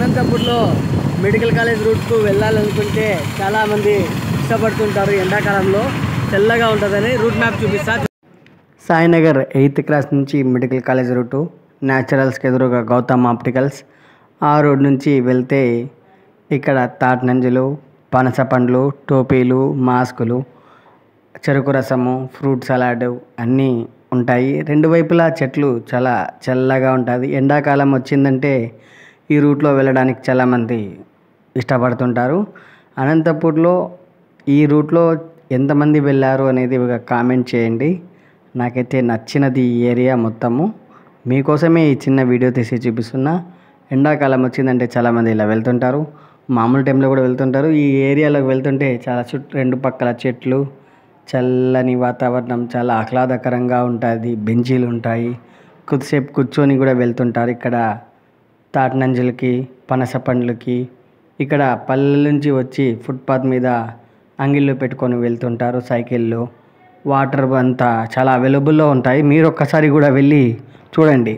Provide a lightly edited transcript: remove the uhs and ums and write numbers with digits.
అనంతపూర్లో medical college రూట్కు వెళ్ళాలనుకుంటే చాలామంది ఇష్టపడుతుంటారు. ఎండాకాలంలో చల్లగా ఉంటుందని రూట్ మ్యాప్ చూపిస్తా. సాయినగర్ 8th క్లాస్ నుంచి మెడికల్ కాలేజ్ రూటు, న్యాచురల్స్కి ఎదురుగా గౌతమ్ ఆప్టికల్స్. ఆ రోడ్ నుంచి వెళ్తే ఇక్కడ తాటినంజలు, పనస పండ్లు, టోపీలు, మాస్కులు, చెరుకు రసము, ఫ్రూట్ సలాడ్ అన్నీ ఉంటాయి. రెండు వైపులా చెట్లు చాలా చల్లగా ఉంటుంది. ఎండాకాలం వచ్చిందంటే ఈ రూట్లో వెళ్ళడానికి చాలామంది ఇష్టపడుతుంటారు. అనంతపూర్లో ఈ రూట్లో ఎంతమంది వెళ్ళారు అనేది ఒక కామెంట్ చేయండి. నాకైతే నచ్చినది ఈ ఏరియా మొత్తము. మీకోసమే ఈ చిన్న వీడియో తీసి చూపిస్తున్నా. ఎండాకాలం వచ్చిందంటే చాలామంది ఇలా వెళ్తుంటారు, మామూలు టైంలో కూడా వెళ్తుంటారు. ఈ ఏరియాలోకి వెళ్తుంటే చాలా రెండు పక్కల చెట్లు, చల్లని వాతావరణం, చాలా ఆహ్లాదకరంగా ఉంటుంది. బెంచీలు ఉంటాయి, కొద్దిసేపు కూర్చొని కూడా వెళ్తుంటారు. ఇక్కడ తాటినంజలకి, పనస పండ్లకి, ఇక్కడ పల్లెల నుంచి వచ్చి ఫుట్పాత్ మీద అంగిళ్ళు పెట్టుకొని వెళ్తుంటారు. సైకిళ్ళు, వాటర్ అంతా చాలా అవైలబుల్లో ఉంటాయి. మీరు ఒక్కసారి కూడా వెళ్ళి చూడండి.